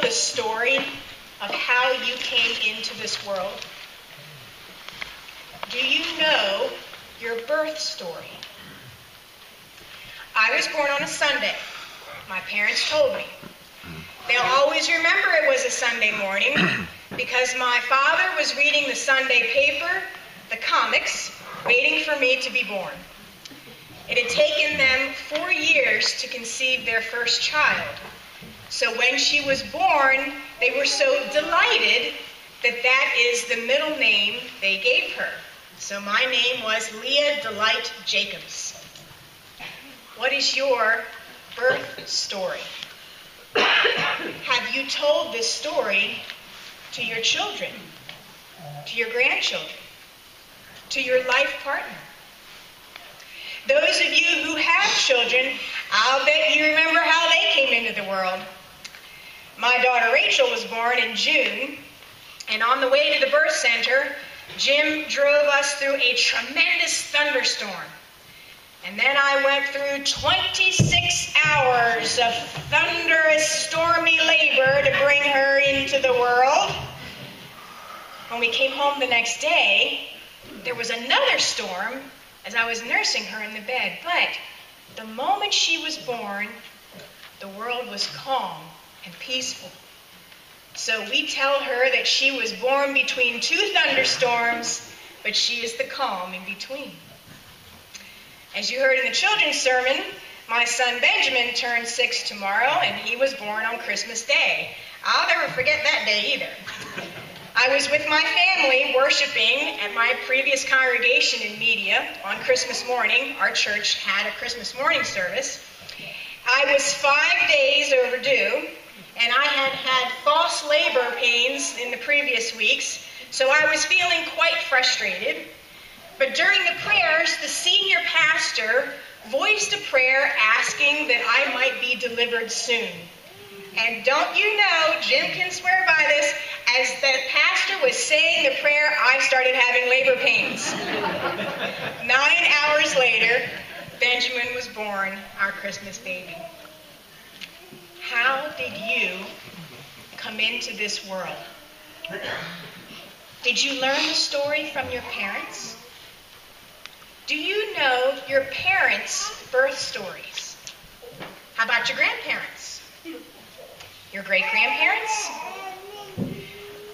the story of how you came into this world? Do you know your birth story? I was born on a Sunday. My parents told me. They'll always remember it was a Sunday morning because my father was reading the Sunday paper, the comics, waiting for me to be born. It had taken them 4 years to conceive their first child. So when she was born, they were so delighted that that is the middle name they gave her. So my name was Leah Delight Jacobs. What is your birth story? Have you told this story to your children, to your grandchildren, to your life partner? Those of you who have children, I'll bet you remember how they came into the world. My daughter Rachel was born in June, and on the way to the birth center, Jim drove us through a tremendous thunderstorm. And then I went through 26 hours of thunderous, stormy labor to bring her into the world. When we came home the next day, there was another storm as I was nursing her in the bed. But the moment she was born, the world was calm and peaceful. So we tell her that she was born between 2 thunderstorms, but she is the calm in between. As you heard in the children's sermon, my son Benjamin turns 6 tomorrow, and he was born on Christmas Day. I'll never forget that day either. I was with my family worshiping at my previous congregation in Media on Christmas morning. Our church had a Christmas morning service. I was 5 days overdue, and I had had false labor pains in the previous weeks, so I was feeling quite frustrated. But during the prayers, the senior pastor voiced a prayer asking that I might be delivered soon. And don't you know, Jim can swear by this, as the pastor was saying the prayer, I started having labor pains. 9 hours later, Benjamin was born, our Christmas baby. How did you come into this world? Did you learn the story from your parents? Do you know your parents' birth stories? How about your grandparents? Your great-grandparents?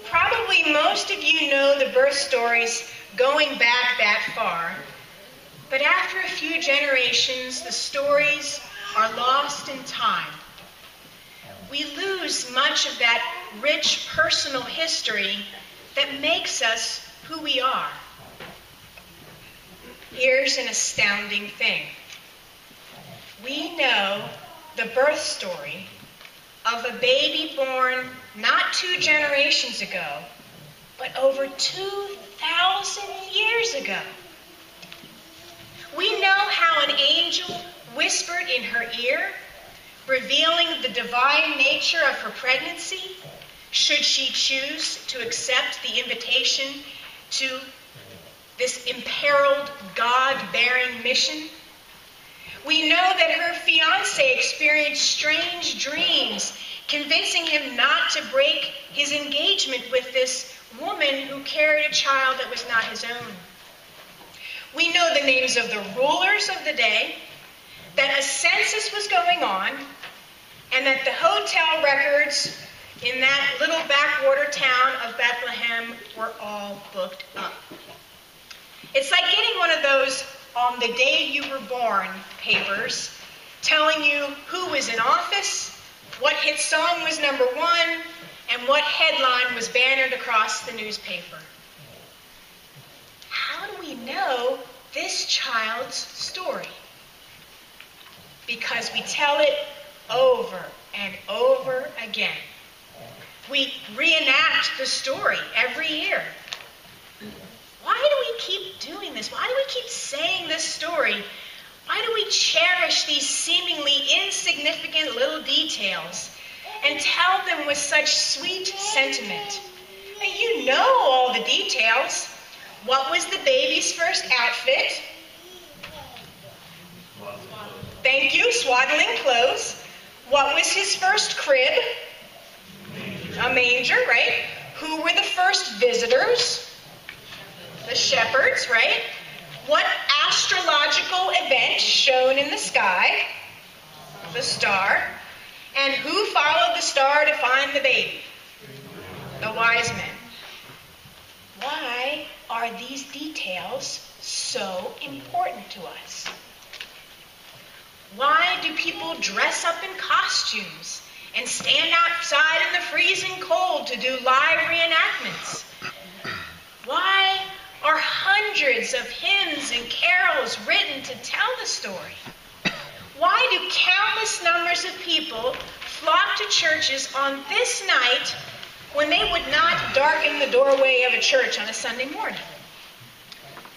Probably most of you know the birth stories going back that far, but after a few generations, the stories are lost in time. We lose much of that rich personal history that makes us who we are. Here's an astounding thing. We know the birth story of a baby born not 2 generations ago, but over 2,000 years ago. We know how an angel whispered in her ear, revealing the divine nature of her pregnancy, should she choose to accept the invitation to this imperiled, God-bearing mission. We know that her fiancé experienced strange dreams, convincing him not to break his engagement with this woman who carried a child that was not his own. We know the names of the rulers of the day, that a census was going on, and that the hotel records in that little backwater town of Bethlehem were all booked up. It's like getting one of those on the day you were born papers telling you who was in office, what hit song was number 1, and what headline was bannered across the newspaper. How do we know this child's story? Because we tell it over and over again. We reenact the story every year. Why do we keep doing this? Why do we keep saying this story? Why do we cherish these seemingly insignificant little details and tell them with such sweet sentiment? And you know all the details. What was the baby's first outfit? Thank you, swaddling clothes. What was his first crib? a manger, right? Who were the first visitors? The shepherds, right? What astrological event shown in the sky? The star. And who followed the star to find the baby? The wise men. Why are these details so important to us? Why do people dress up in costumes and stand outside in the freezing cold to do live reenactments? Why are hundreds of hymns and carols written to tell the story? Why do countless numbers of people flock to churches on this night when they would not darken the doorway of a church on a Sunday morning?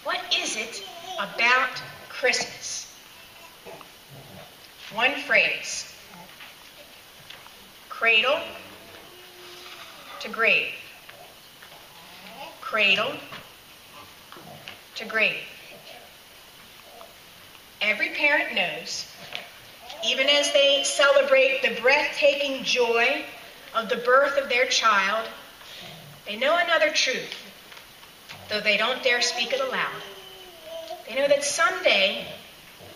What is it about Christmas? One phrase. Cradle to grave. Cradle to grave. Every parent knows, even as they celebrate the breathtaking joy of the birth of their child, they know another truth, though they don't dare speak it aloud. They know that someday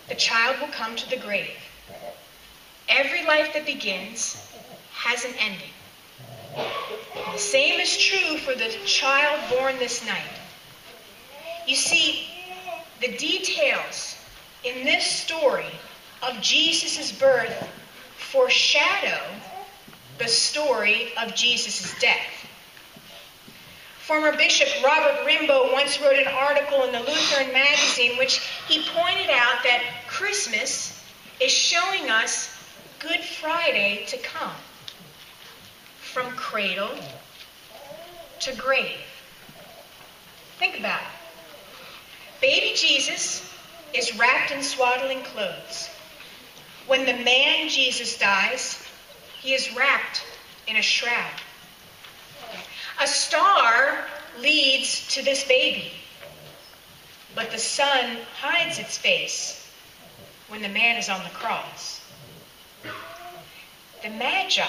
the child will come to the grave. Every life that begins has an ending. The same is true for the child born this night. You see, the details in this story of Jesus' birth foreshadow the story of Jesus' death. Former Bishop Robert Rimbaud once wrote an article in the Lutheran magazine in which he pointed out that Christmas is showing us Good Friday to come, from cradle to grave. Think about it. Baby Jesus is wrapped in swaddling clothes. When the man Jesus dies, he is wrapped in a shroud. A star leads to this baby, but the sun hides its face when the man is on the cross. The Magi,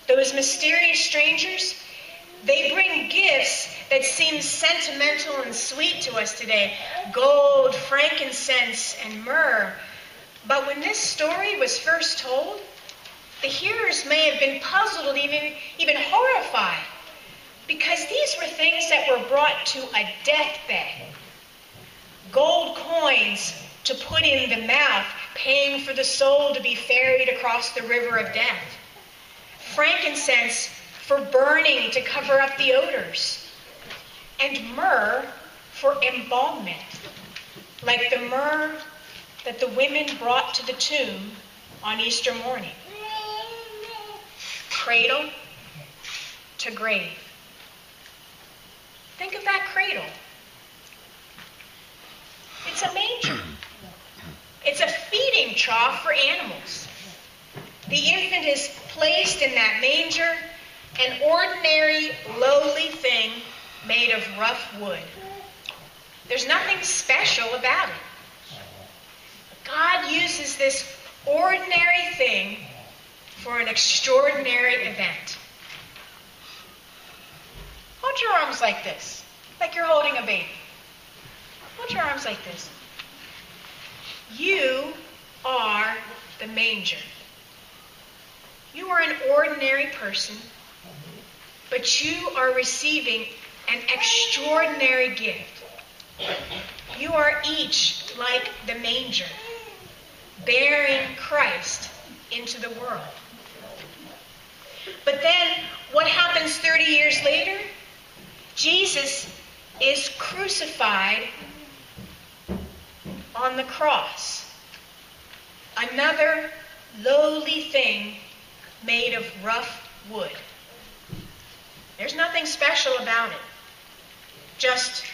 those mysterious strangers, they bring gifts that seem sentimental and sweet to us today. Gold, frankincense, and myrrh. But when this story was first told, the hearers may have been puzzled, even horrified, because these were things that were brought to a deathbed. Gold coins to put in the mouth, paying for the soul to be ferried across the river of death. Frankincense for burning to cover up the odors. And myrrh for embalmment, like the myrrh that the women brought to the tomb on Easter morning. Cradle to grave. Think of that cradle. It's a manger. It's a feeding trough for animals. The infant is placed in that manger, an ordinary, lowly thing made of rough wood. There's nothing special about it. God uses this ordinary thing for an extraordinary event. Hold your arms like this, like you're holding a baby. Hold your arms like this. You are the manger. You are an ordinary person, but you are receiving an extraordinary gift. You are each like the manger, bearing Christ into the world. But then, what happens 30 years later? Jesus is crucified on the cross. Another lowly thing made of rough wood. There's nothing special about it. Just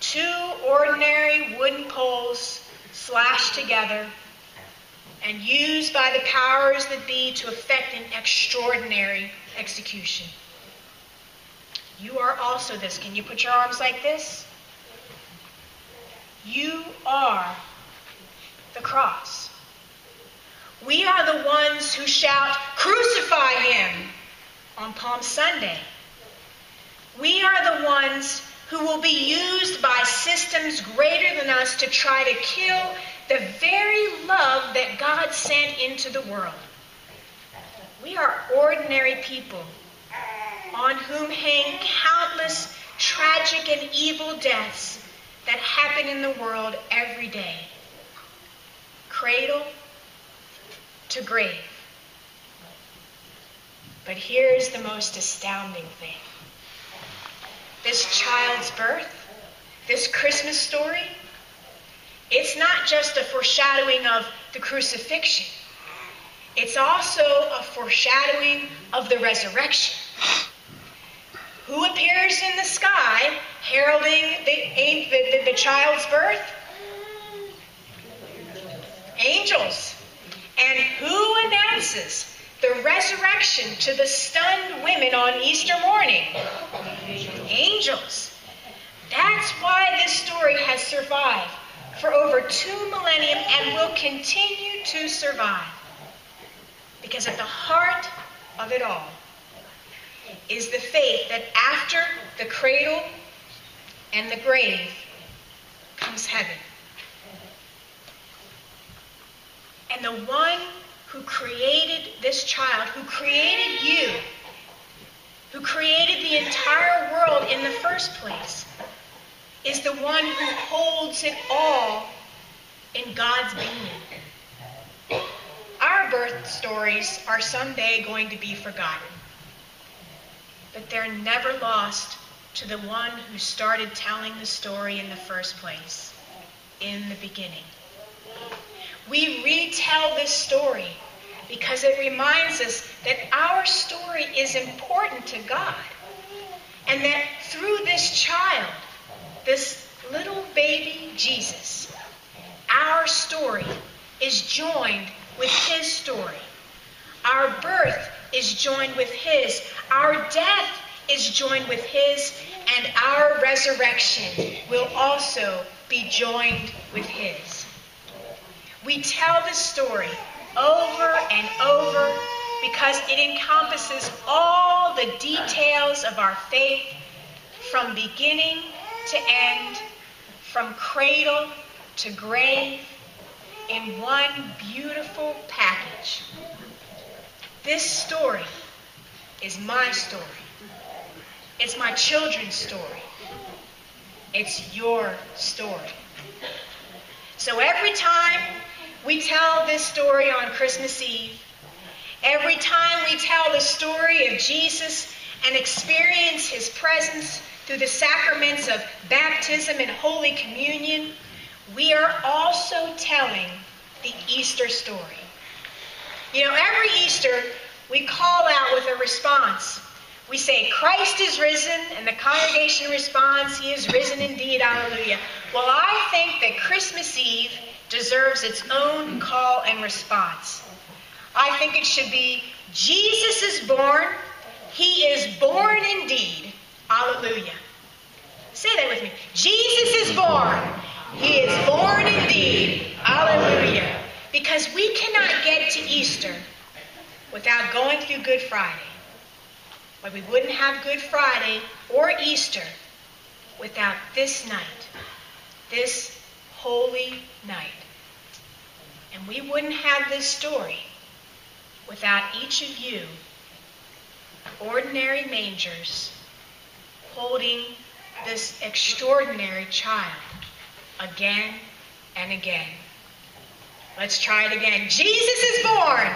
two ordinary wooden poles slashed together and used by the powers that be to effect an extraordinary execution. You are also this. Can you put your arms like this? You are the cross. We are the ones who shout, "Crucify him," on Palm Sunday. We are the ones who will be used by systems greater than us to try to kill the very love that God sent into the world. We are ordinary people on whom hang countless tragic and evil deaths that happen in the world every day. Cradle to grave. But here's the most astounding thing. This child's birth, this Christmas story, it's not just a foreshadowing of the crucifixion. It's also a foreshadowing of the resurrection. Who appears in the sky heralding the child's birth? Angels. And who announces the resurrection to the stunned women on Easter morning? Angels. That's why this story has survived for over 2 millennia and will continue to survive. Because at the heart of it all is the faith that after the cradle and the grave comes heaven. And the one who created this child, who created you, who created the entire world in the first place, is the one who holds it all in God's being. Our birth stories are someday going to be forgotten, but they're never lost to the one who started telling the story in the first place, in the beginning. We retell this story because it reminds us that our story is important to God, and that through this child, this little baby Jesus, our story is joined with his story. Our birth is joined with his. Our death is joined with his. And our resurrection will also be joined with his. We tell this story over and over because it encompasses all the details of our faith from beginning to end, from cradle to grave, in one beautiful package. This story is my story. It's my children's story. It's your story. So every time we tell this story on Christmas Eve, every time we tell the story of Jesus and experience his presence through the sacraments of baptism and Holy Communion, we are also telling the Easter story. You know, every Easter we call out with a response. We say, Christ is risen, and the congregation responds, he is risen indeed, alleluia. Well, I think that Christmas Eve deserves its own call and response. I think it should be, Jesus is born, he is born indeed, alleluia. Say that with me. Jesus is born. He is born indeed. Alleluia. Because we cannot get to Easter without going through Good Friday. But we wouldn't have Good Friday or Easter without this night, this holy night. And we wouldn't have this story without each of you, ordinary mangers, holding this extraordinary child again and again. Let's try it again. Jesus is born.